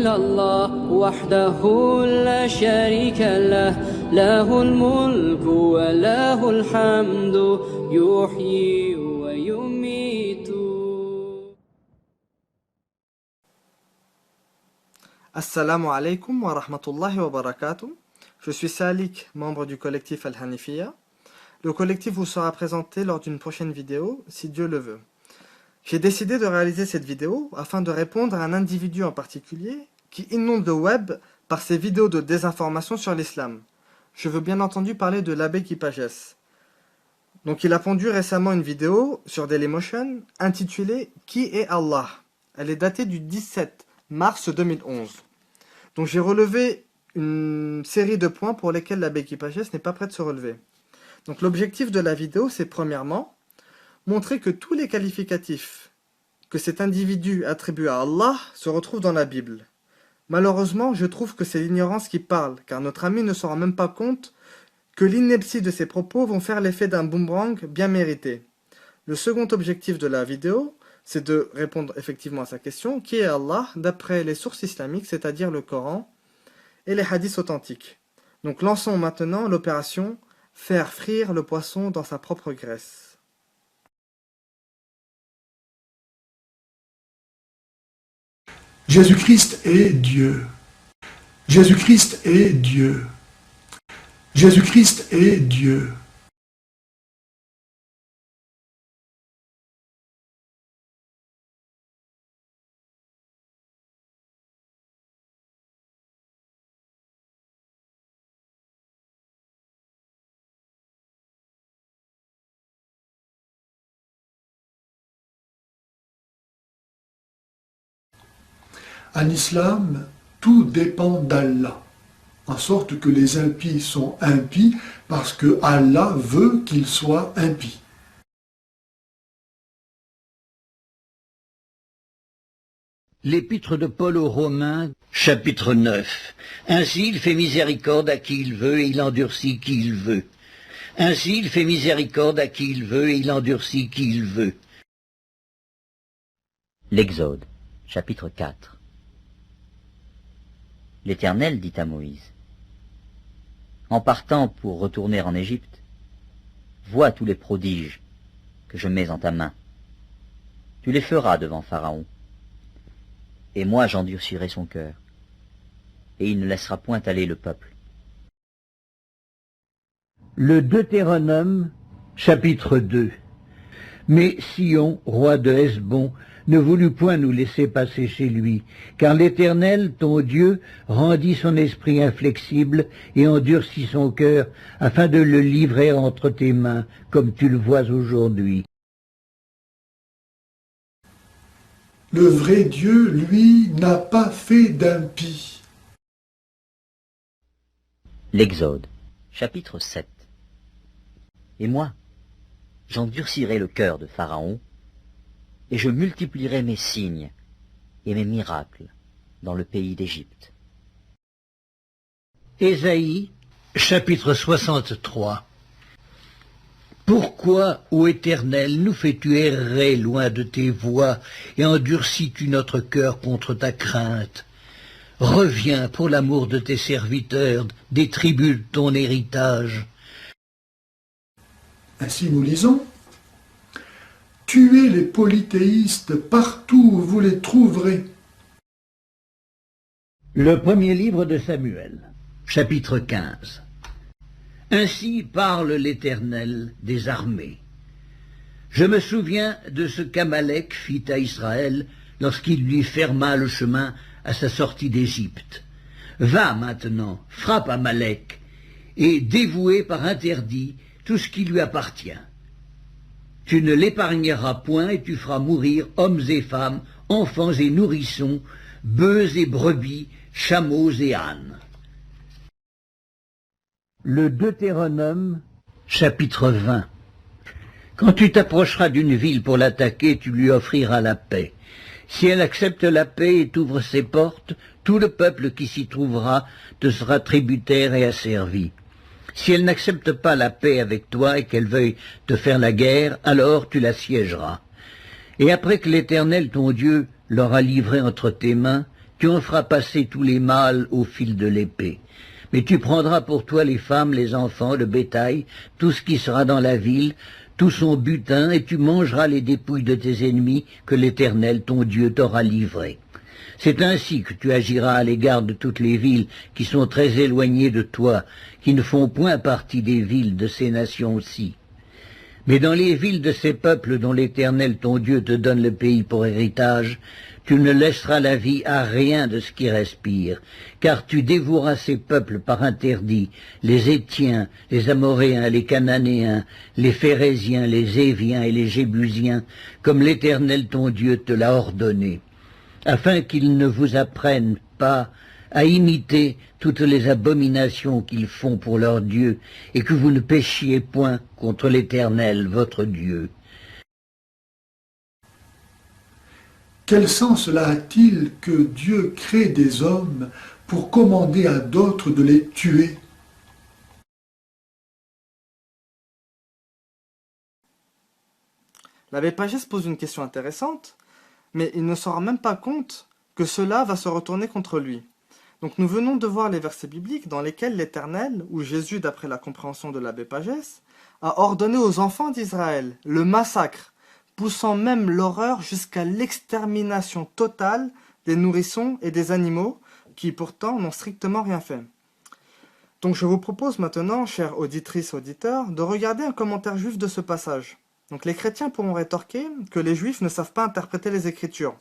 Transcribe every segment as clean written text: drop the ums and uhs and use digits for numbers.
إلا الله وحده لا شريك له له الملك وله الحمد يحيي ويميت. Assalamu alaikum wa rahmatullahi wa barakatuh. Je suis Salik, membre du collectif Al-Hanifiya. Le collectif vous sera présenté lors d'une prochaine vidéo, si Dieu le veut. J'ai décidé de réaliser cette vidéo afin de répondre à un individu en particulier qui inonde le web par ses vidéos de désinformation sur l'islam. Je veux bien entendu parler de l'abbé Kipagès. Donc il a pondu récemment une vidéo sur Dailymotion intitulée « Qui est Allah ?» Elle est datée du 17 mars 2011. Donc j'ai relevé une série de points pour lesquels l'abbé Kipagès n'est pas prêt de se relever. Donc l'objectif de la vidéo, c'est premièrement montrer que tous les qualificatifs que cet individu attribue à Allah se retrouvent dans la Bible. Malheureusement, je trouve que c'est l'ignorance qui parle, car notre ami ne se rend même pas compte que l'ineptie de ses propos vont faire l'effet d'un boomerang bien mérité. Le second objectif de la vidéo, c'est de répondre effectivement à sa question, qui est Allah, d'après les sources islamiques, c'est-à-dire le Coran et les hadiths authentiques. Donc lançons maintenant l'opération « Faire frire le poisson dans sa propre graisse ». Jésus-Christ est Dieu. Jésus-Christ est Dieu. Jésus-Christ est Dieu. En islam, tout dépend d'Allah, en sorte que les impies sont impies parce que Allah veut qu'ils soient impies. L'épître de Paul aux Romains, chapitre 9. Ainsi il fait miséricorde à qui il veut et il endurcit qui il veut. Ainsi il fait miséricorde à qui il veut et il endurcit qui il veut. L'Exode, chapitre 4. L'Éternel dit à Moïse, « En partant pour retourner en Égypte, vois tous les prodiges que je mets en ta main. Tu les feras devant Pharaon, et moi j'endurcirai son cœur, et il ne laissera point aller le peuple. » Le Deutéronome, chapitre 2. Mais Sion, roi de Hesbon, ne voulut point nous laisser passer chez lui, car l'Éternel, ton Dieu, rendit son esprit inflexible et endurcit son cœur, afin de le livrer entre tes mains, comme tu le vois aujourd'hui. Le vrai Dieu, lui, n'a pas fait d'impies. L'Exode, chapitre 7. Et moi, j'endurcirai le cœur de Pharaon, et je multiplierai mes signes et mes miracles dans le pays d'Égypte. Ésaïe, chapitre 63. Pourquoi, ô Éternel, nous fais-tu errer loin de tes voies et endurcis-tu notre cœur contre ta crainte? Reviens pour l'amour de tes serviteurs, des tribus de ton héritage. Ainsi nous lisons, « Tuez les polythéistes partout où vous les trouverez. » Le premier livre de Samuel, chapitre 15. Ainsi parle l'Éternel des armées. Je me souviens de ce qu'Amalek fit à Israël lorsqu'il lui ferma le chemin à sa sortie d'Égypte. Va maintenant, frappe Amalek, et dévouez par interdit tout ce qui lui appartient. Tu ne l'épargneras point et tu feras mourir hommes et femmes, enfants et nourrissons, bœufs et brebis, chameaux et ânes. Le Deutéronome, chapitre 20. Quand tu t'approcheras d'une ville pour l'attaquer, tu lui offriras la paix. Si elle accepte la paix et t'ouvre ses portes, tout le peuple qui s'y trouvera te sera tributaire et asservi. Si elle n'accepte pas la paix avec toi et qu'elle veuille te faire la guerre, alors tu l'assiégeras. Et après que l'Éternel ton Dieu l'aura livré entre tes mains, Tu en feras passer tous les mâles au fil de l'épée. Mais tu prendras pour toi les femmes, les enfants, le bétail, tout ce qui sera dans la ville, tout son butin, et tu mangeras les dépouilles de tes ennemis que l'Éternel, ton Dieu, t'aura livrés. C'est ainsi que tu agiras à l'égard de toutes les villes qui sont très éloignées de toi, qui ne font point partie des villes de ces nations-ci. Mais dans les villes de ces peuples dont l'Éternel, ton Dieu, te donne le pays pour héritage, tu ne laisseras la vie à rien de ce qui respire, car tu dévoueras ces peuples par interdit, les Hétiens, les Amoréens, les Cananéens, les Phéréziens, les Éviens et les Jébusiens, comme l'Éternel ton Dieu te l'a ordonné, afin qu'ils ne vous apprennent pas à imiter toutes les abominations qu'ils font pour leur Dieu, et que vous ne péchiez point contre l'Éternel votre Dieu. Quel sens cela a-t-il que Dieu crée des hommes pour commander à d'autres de les tuer? L'abbé Pagès pose une question intéressante, mais il ne se rend même pas compte que cela va se retourner contre lui. Donc nous venons de voir les versets bibliques dans lesquels l'Éternel, ou Jésus d'après la compréhension de l'abbé Pagès, a ordonné aux enfants d'Israël le massacre, poussant même l'horreur jusqu'à l'extermination totale des nourrissons et des animaux qui pourtant n'ont strictement rien fait. Donc je vous propose maintenant, chères auditrices, auditeurs, de regarder un commentaire juif de ce passage. Donc les chrétiens pourront rétorquer que les juifs ne savent pas interpréter les Écritures.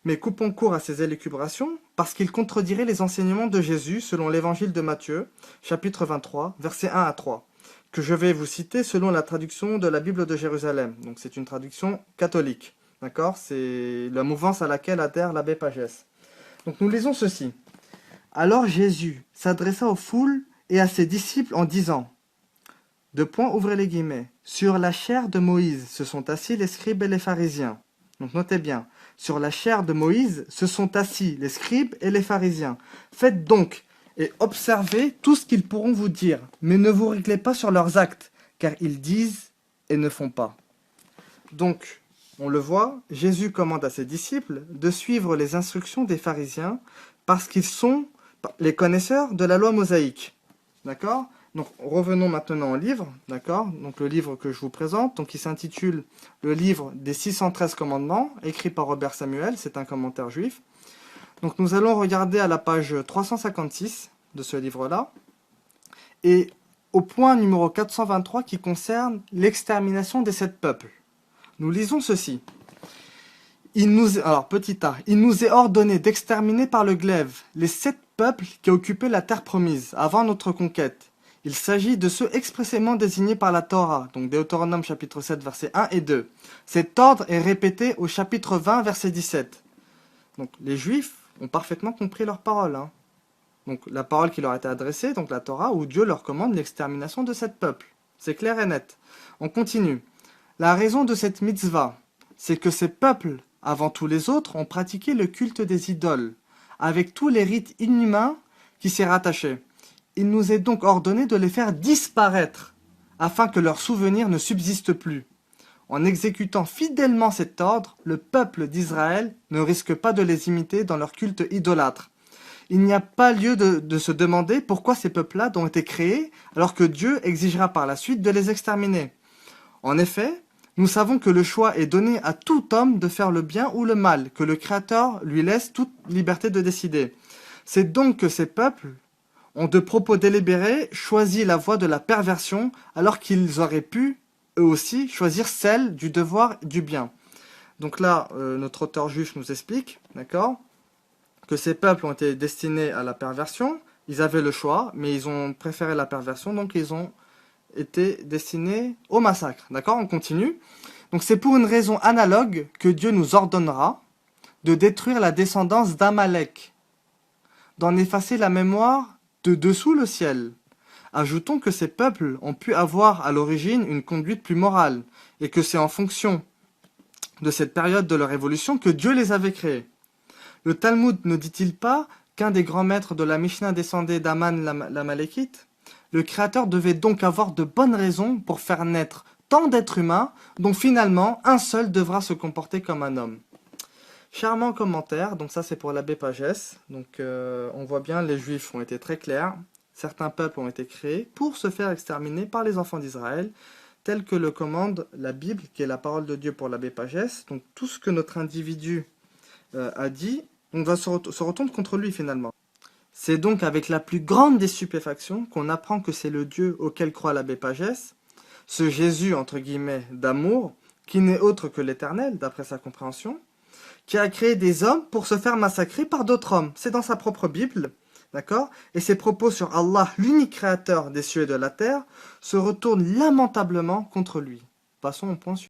Mais coupons court à ces élucubrations parce qu'ils contredirait les enseignements de Jésus selon l'évangile de Matthieu, chapitre 23, versets 1 à 3, que je vais vous citer selon la traduction de la Bible de Jérusalem. Donc c'est une traduction catholique, d'accord? C'est la mouvance à laquelle adhère l'abbé Pagès. Donc nous lisons ceci. Alors Jésus s'adressa aux foules et à ses disciples en disant, ouvrez les guillemets, sur la chair de Moïse se sont assis les scribes et les pharisiens. Donc notez bien, sur la chair de Moïse se sont assis les scribes et les pharisiens. Faites donc et observez tout ce qu'ils pourront vous dire, mais ne vous réglez pas sur leurs actes, car ils disent et ne font pas. Donc, on le voit, Jésus commande à ses disciples de suivre les instructions des pharisiens parce qu'ils sont les connaisseurs de la loi mosaïque. D'accord? Donc, revenons maintenant au livre, d'accord? Donc, le livre que je vous présente, donc, il s'intitule « Le livre des 613 commandements », écrit par Robert Samuel, c'est un commentaire juif. Donc, nous allons regarder à la page 356 de ce livre-là, et au point numéro 423 qui concerne l'extermination des 7 peuples. Nous lisons ceci. Alors, petit a, il nous est ordonné d'exterminer par le glaive les 7 peuples qui occupaient la terre promise avant notre conquête. Il s'agit de ceux expressément désignés par la Torah, donc Deutéronome chapitre 7 versets 1 et 2. Cet ordre est répété au chapitre 20 verset 17. Donc les Juifs ont parfaitement compris leur parole. Donc la parole qui leur a été adressée, donc la Torah, où Dieu leur commande l'extermination de 7 peuples. C'est clair et net. On continue. La raison de cette mitzvah, c'est que ces peuples, avant tous les autres, ont pratiqué le culte des idoles, avec tous les rites inhumains qui s'y rattachaient. Il nous est donc ordonné de les faire disparaître, afin que leur souvenir ne subsiste plus. En exécutant fidèlement cet ordre, le peuple d'Israël ne risque pas de les imiter dans leur culte idolâtre. Il n'y a pas lieu de se demander pourquoi ces peuples-là ont été créés, alors que Dieu exigera par la suite de les exterminer. En effet, nous savons que le choix est donné à tout homme de faire le bien ou le mal, que le Créateur lui laisse toute liberté de décider. C'est donc que ces peuples ont de propos délibérés choisi la voie de la perversion, alors qu'ils auraient pu, eux aussi, choisir celle du devoir du bien. Donc là, notre auteur juif nous explique, d'accord, que ces peuples ont été destinés à la perversion, ils avaient le choix, mais ils ont préféré la perversion, donc ils ont été destinés au massacre. D'accord, on continue. Donc c'est pour une raison analogue que Dieu nous ordonnera de détruire la descendance d'Amalek, d'en effacer la mémoire de dessous le ciel. Ajoutons que ces peuples ont pu avoir à l'origine une conduite plus morale, et que c'est en fonction de cette période de leur évolution que Dieu les avait créés. Le Talmud ne dit-il pas qu'un des grands maîtres de la Mishnah descendait d'Aman l'Amalekite? Le Créateur devait donc avoir de bonnes raisons pour faire naître tant d'êtres humains, dont finalement un seul devra se comporter comme un homme. Charmant commentaire, donc ça c'est pour l'abbé Pagès. Donc on voit bien, les Juifs ont été très clairs. Certains peuples ont été créés pour se faire exterminer par les enfants d'Israël, tel que le commande la Bible, qui est la parole de Dieu pour l'abbé Pagès. Donc tout ce que notre individu a dit, on va se retourne contre lui finalement. C'est donc avec la plus grande des stupéfactions qu'on apprend que c'est le Dieu auquel croit l'abbé Pagès, ce Jésus entre guillemets d'amour, qui n'est autre que l'Éternel, d'après sa compréhension, qui a créé des hommes pour se faire massacrer par d'autres hommes. C'est dans sa propre Bible, d'accord? Et ses propos sur Allah, l'unique créateur des cieux et de la terre, se retournent lamentablement contre lui. Passons au point suivant.